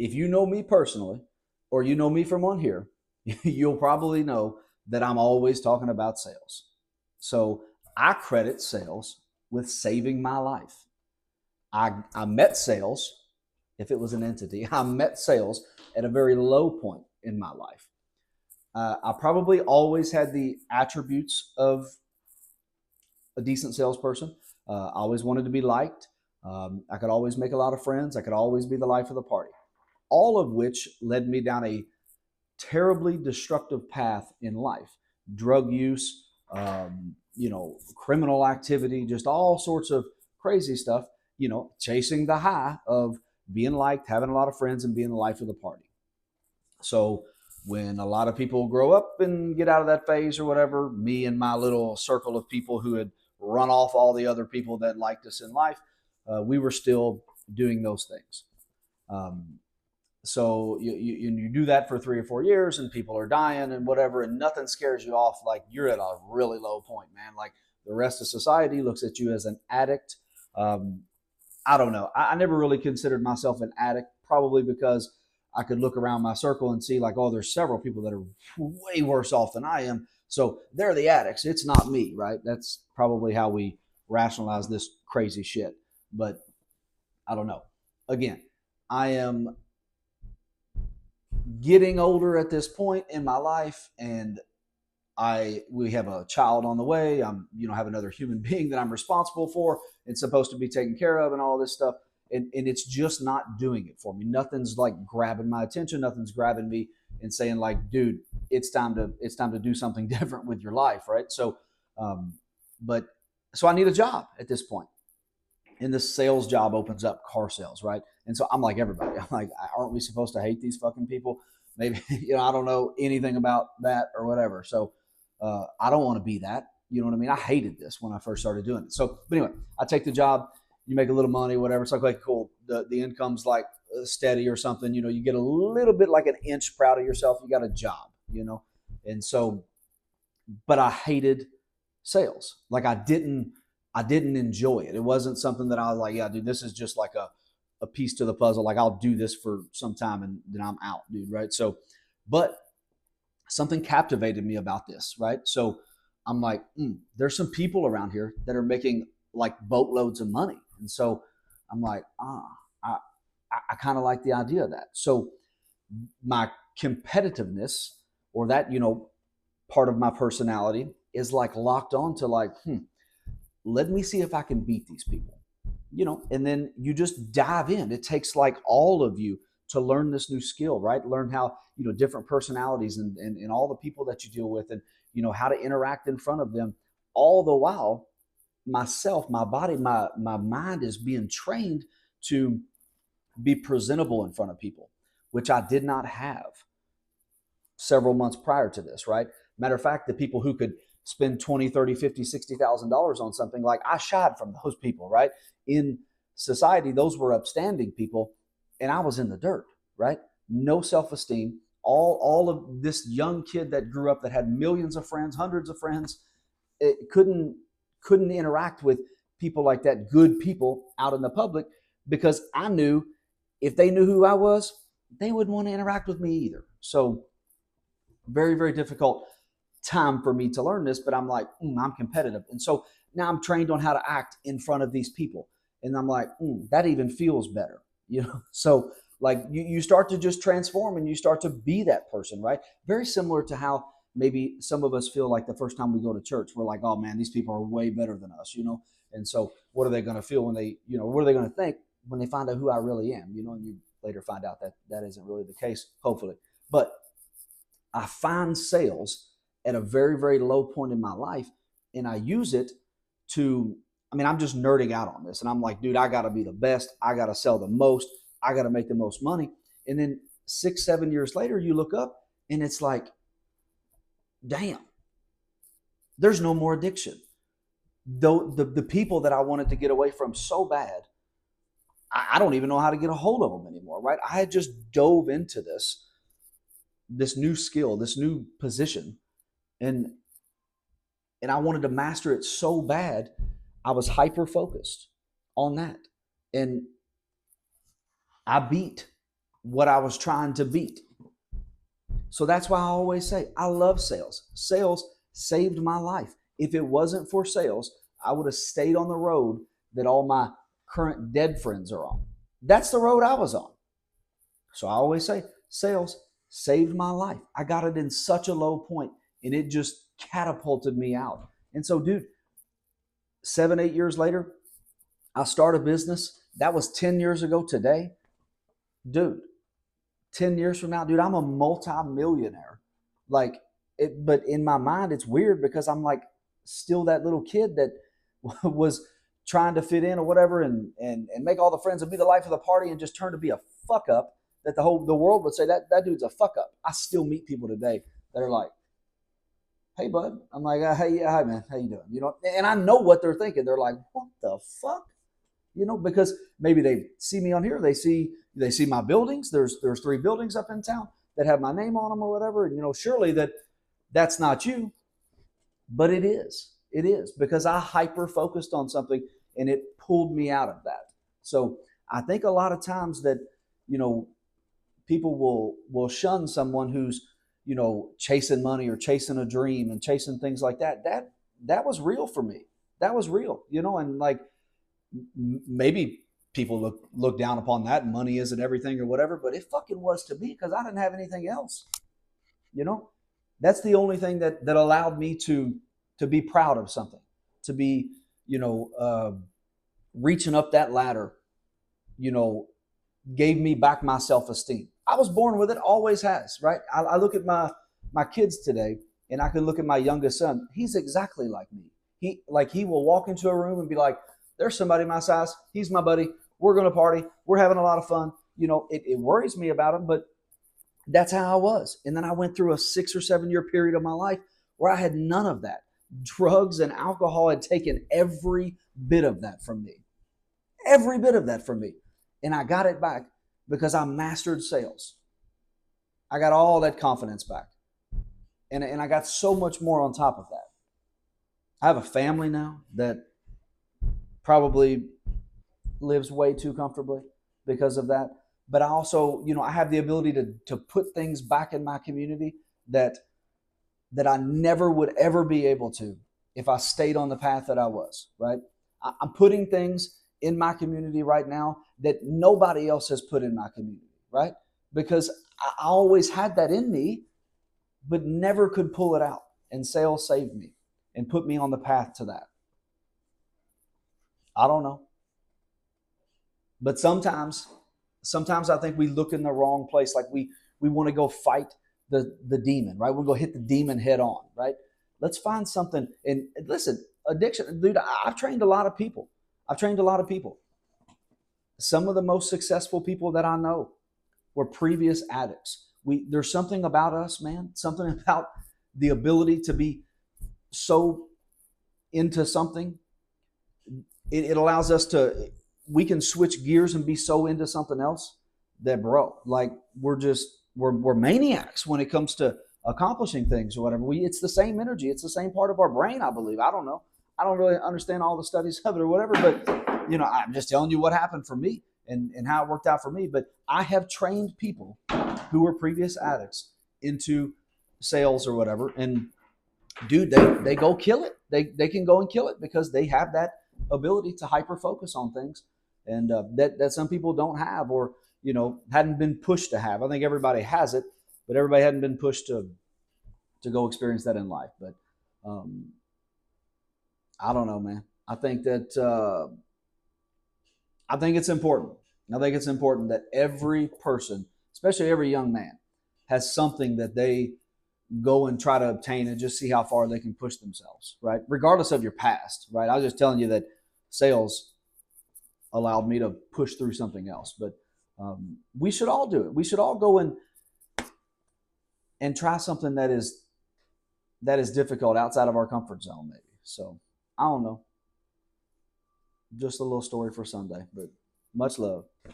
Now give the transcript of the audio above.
if you know me personally or you know me from on here, you'll probably know that I'm always talking about sales. So I credit sales with saving my life. I met sales, if it was an entity, I met sales at a very low point in my life. I probably always had the attributes of a decent salesperson. I always wanted to be liked. I could always make a lot of friends. I could always be the life of the party. All of which led me down a terribly destructive path in life. Drug use, criminal activity, just all sorts of crazy stuff, chasing the high of being liked, having a lot of friends, and being the life of the party. So when a lot of people grow up and get out of that phase or whatever, me and my little circle of people who had run off all the other people that liked us in life, we were still doing those things. Um, so you do that for 3 or 4 years and people are dying and whatever, and nothing scares you off. Like, you're at a really low point, man. Like, the rest of society looks at you as an addict. Um, I don't know. I never really considered myself an addict, probably because I could look around my circle and see, like, oh, there's several people that are way worse off than I am. So they're the addicts. It's not me, right? That's probably how we rationalize this crazy shit. But I don't know. Again, I am getting older at this point in my life, and we have a child on the way. I'm have another human being that I'm responsible for and supposed to be taken care of and all this stuff. And it's just not doing it for me. Nothing's like grabbing my attention. Nothing's grabbing me and saying, like, dude, it's time to do something different with your life, right? So, but so I need a job at this point, and this sales job opens up, car sales, right? And so I'm like everybody. I'm like, aren't we supposed to hate these fucking people? Maybe I don't know anything about that or whatever. So I don't want to be that. You know what I mean? I hated this when I first started doing it. So, but anyway, I take the job. You make a little money, whatever. It's like cool. The income's like steady or something. You get a little bit like an inch proud of yourself. You got a job. And so, but I hated sales. Like, I didn't enjoy it. It wasn't something that I was like, yeah, dude, this is just like a piece to the puzzle. Like, I'll do this for some time and then I'm out, dude. Right. So, but something captivated me about this. Right. So I'm like, there's some people around here that are making like boatloads of money. And so I'm like, I, I kind of like the idea of that. So my competitiveness, or that, part of my personality, is like locked on to like, let me see if I can beat these people, and then you just dive in. It takes like all of you to learn this new skill, right? Learn how, different personalities and all the people that you deal with, and, how to interact in front of them. All the while, myself, my body, my mind is being trained to be presentable in front of people, which I did not have several months prior to this, right? Matter of fact, the people who could spend 20, 30, 50, $60,000 on something, like, I shied from those people, right? In society, those were upstanding people, and I was in the dirt, right? No self-esteem. All of this young kid that grew up that had millions of friends, hundreds of friends, it couldn't interact with people like that, good people out in the public, because I knew if they knew who I was, they wouldn't want to interact with me either. So very, very difficult time for me to learn this, but I'm like, I'm competitive. And so now I'm trained on how to act in front of these people. And I'm like, that even feels better, So like you start to just transform and you start to be that person, right? Very similar to how maybe some of us feel like the first time we go to church, we're like, oh man, these people are way better than us, And so what are they going to feel when they, what are they going to think when they find out who I really am, and you later find out that that isn't really the case, hopefully. But I find sales at a very, very low point in my life, and I use it to, I'm just nerding out on this, and I'm like, dude, I got to be the best. I got to sell the most. I got to make the most money. And then 6, 7 years later, you look up and it's like, damn, there's no more addiction. Though the people that I wanted to get away from so bad, I don't even know how to get a hold of them anymore, right? I had just dove into this new skill, this new position, and I wanted to master it so bad. I was hyper focused on that, and I beat what I was trying to beat. So that's why I always say I love sales. Sales saved my life. If it wasn't for sales, I would have stayed on the road that all my current dead friends are on. That's the road I was on. So I always say sales saved my life. I got it in such a low point and it just catapulted me out. And so, dude, 7, 8 years later, I start a business. That was 10 years ago today. Dude, 10 years from now, dude, I'm a multi-millionaire. Like it, but in my mind, it's weird because I'm like still that little kid that was trying to fit in or whatever and make all the friends and be the life of the party and just turn to be a fuck up that the world would say that dude's a fuck up. I still meet people today that are like, hey bud. I'm like, hey, yeah, hi man, how you doing? You know, and I know what they're thinking. They're like, what the fuck? You know, because maybe they see me on here, they see my buildings. There's 3 buildings up in town that have my name on them or whatever. And you know, surely that's not you, but it is. It is because I hyper focused on something and it pulled me out of that. So I think a lot of times that you know people will shun someone who's chasing money or chasing a dream and chasing things like that. That was real for me. That was real, and like maybe people look down upon that and money isn't everything or whatever, but it fucking was to me because I didn't have anything else. You know, that's the only thing that allowed me to be proud of something, to be you know uh, reaching up that ladder. You know, gave me back my self esteem. I was born with it, always has, right? I look at my kids today, and I can look at my youngest son. He's exactly like me. He will walk into a room and be like, "There's somebody my size. He's my buddy. We're gonna party. We're having a lot of fun." It worries me about him, but that's how I was. And then I went through a 6 or 7 year period of my life where I had none of that. Drugs and alcohol had taken every bit of that from me. Every bit of that from me. And I got it back because I mastered sales. I got all that confidence back. And I got so much more on top of that. I have a family now that probably lives way too comfortably because of that. But I also, I have the ability to put things back in my community that I never would ever be able to if I stayed on the path that I was, right? I'm putting things in my community right now that nobody else has put in my community, right? Because I always had that in me, but never could pull it out. And sales saved me and put me on the path to that. I don't know. But sometimes I think we look in the wrong place. Like we want to go fight the demon, right? We'll go hit the demon head on, right? Let's find something. And listen, addiction, dude, I've trained a lot of people. I've trained a lot of people. Some of the most successful people that I know were previous addicts. There's something about us, man, something about the ability to be so into something. It allows us we can switch gears and be so into something else that, bro, like we're maniacs when it comes to accomplishing things or whatever. It's the same energy. It's the same part of our brain, I believe. I don't know. I don't really understand all the studies of it or whatever, but I'm just telling you what happened for me and how it worked out for me. But I have trained people who were previous addicts into sales or whatever, and dude, they go kill it. They can go and kill it because they have that ability to hyper focus on things, and that some people don't have or hadn't been pushed to have. I think everybody has it, but everybody hadn't been pushed to go experience that in life. But I don't know, man. I think it's important. I think it's important that every person, especially every young man, has something that they go and try to obtain and just see how far they can push themselves, right? Regardless of your past, right? I was just telling you that sales allowed me to push through something else, but we should all do it. We should all go and try something that is difficult outside of our comfort zone, maybe. So I don't know. Just a little story for Sunday, but much love.